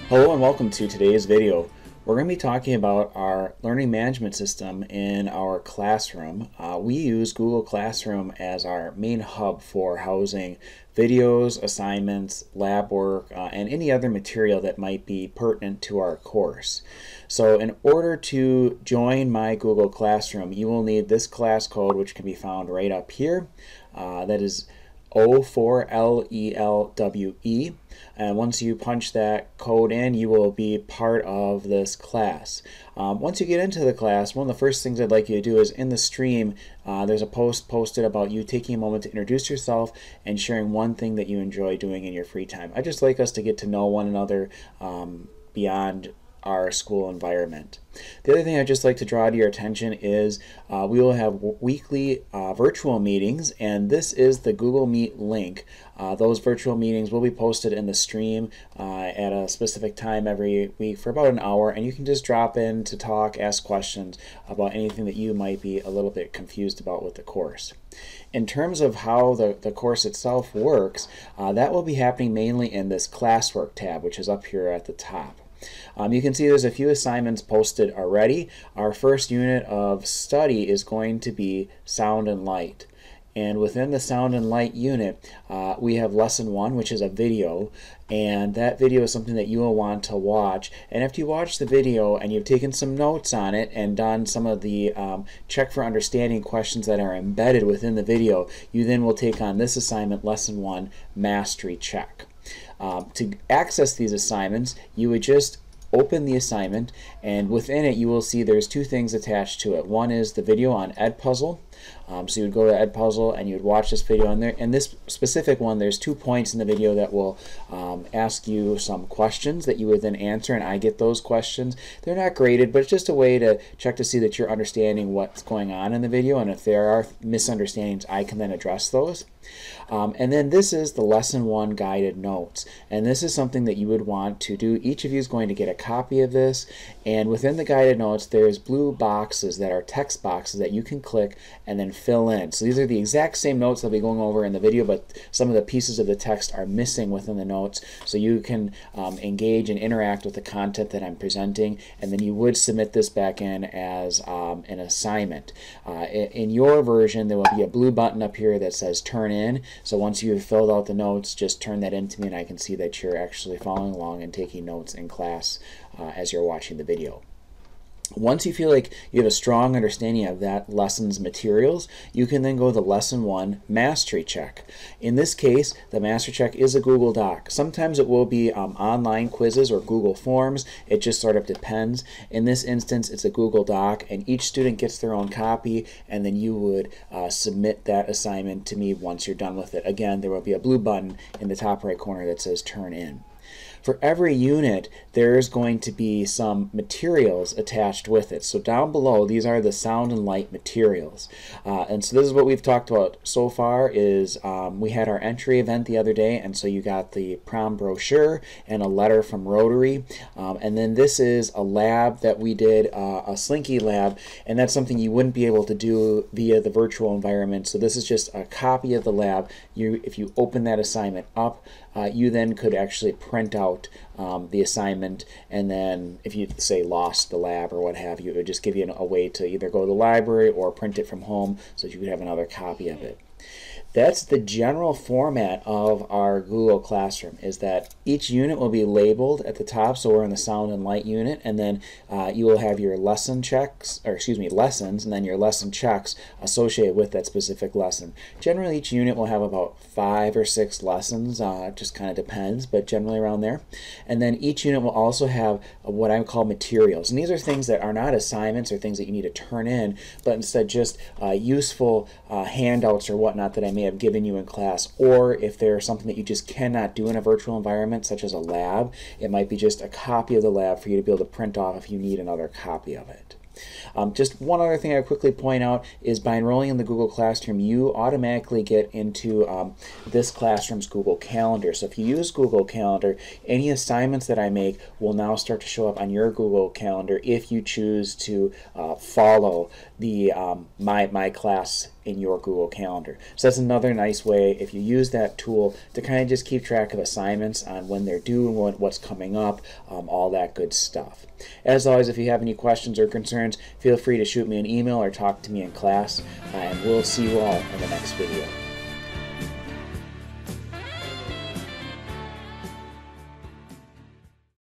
Hello and welcome to today's video. We're going to be talking about our learning management system in our classroom. We use Google Classroom as our main hub for housing videos, assignments, lab work, and any other material that might be pertinent to our course. So in order to join my Google Classroom, you will need this class code, which can be found right up here. That is O4LELWE, and once you punch that code in, you will be part of this class. Once you get into the class, one of the first things I'd like you to do is in the stream, there's a post posted about you taking a moment to introduce yourself and sharing one thing that you enjoy doing in your free time. I'd just like us to get to know one another beyond our school environment. The other thing I'd just like to draw to your attention is we will have weekly virtual meetings, and this is the Google Meet link. Those virtual meetings will be posted in the stream at a specific time every week for about an hour, and you can just drop in to talk, ask questions about anything that you might be a little bit confused about with the course. In terms of how the course itself works, that will be happening mainly in this classwork tab, which is up here at the top. You can see there's a few assignments posted already. Our first unit of study is going to be sound and light. And within the sound and light unit, we have lesson 1, which is a video, and that video is something that you will want to watch. And after you watch the video and you've taken some notes on it and done some of the check for understanding questions that are embedded within the video, you then will take on this assignment, lesson 1, mastery check. To access these assignments, you would just open the assignment, and within it you will see there's two things attached to it. One is the video on Edpuzzle. So you would go to Edpuzzle and you would watch this video on there. And this specific one, there's 2 points in the video that will ask you some questions that you would then answer, and I get those questions. They're not graded, but it's just a way to check to see that you're understanding what's going on in the video, and if there are misunderstandings, I can then address those. And then this is the lesson 1 guided notes, and this is something that you would want to do. Each of you is going to get a copy of this, and within the guided notes there's blue boxes that are text boxes that you can click and then fill in. So these are the exact same notes I'll be going over in the video, but some of the pieces of the text are missing within the notes, so you can engage and interact with the content that I'm presenting, and then you would submit this back in as an assignment. In your version, there will be a blue button up here that says turn in, so once you've filled out the notes, just turn that in to me and I can see that you're actually following along and taking notes in class as you're watching the video. Once you feel like you have a strong understanding of that lesson's materials, you can then go to the lesson 1 mastery check. In this case, the mastery check is a Google Doc. Sometimes it will be online quizzes or Google Forms. It just sort of depends. In this instance, it's a Google Doc, and each student gets their own copy, and then you would submit that assignment to me once you're done with it. Again, there will be a blue button in the top right corner that says turn in. For every unit, there's going to be some materials attached with it. So down below, these are the sound and light materials. And so this is what we've talked about so far is we had our entry event the other day, and so you got the prom brochure and a letter from Rotary. And then this is a lab that we did, a Slinky lab, and that's something you wouldn't be able to do via the virtual environment. So this is just a copy of the lab. If you open that assignment up, you then could actually print out the assignment, and then if you say lost the lab or what have you, it would just give you a way to either go to the library or print it from home so that you could have another copy of it. That's the general format of our Google Classroom, is that each unit will be labeled at the top, so we're in the sound and light unit, and then you will have your lesson checks, or excuse me, lessons, and then your lesson checks associated with that specific lesson. Generally, each unit will have about 5 or 6 lessons, it just kind of depends, but generally around there. And then each unit will also have what I call materials, and these are things that are not assignments or things that you need to turn in, but instead just useful handouts or whatnot that I may have given you in class, or if there's something that you just cannot do in a virtual environment, such as a lab, it might be just a copy of the lab for you to be able to print off if you need another copy of it. Just one other thing I would quickly point out is by enrolling in the Google Classroom, you automatically get into this classroom's Google Calendar. So if you use Google Calendar, any assignments that I make will now start to show up on your Google Calendar if you choose to follow the my class in your Google Calendar. So that's another nice way, if you use that tool, to kind of just keep track of assignments on when they're due and what's coming up, all that good stuff. As always, if you have any questions or concerns, feel free to shoot me an email or talk to me in class, and we'll see you all in the next video.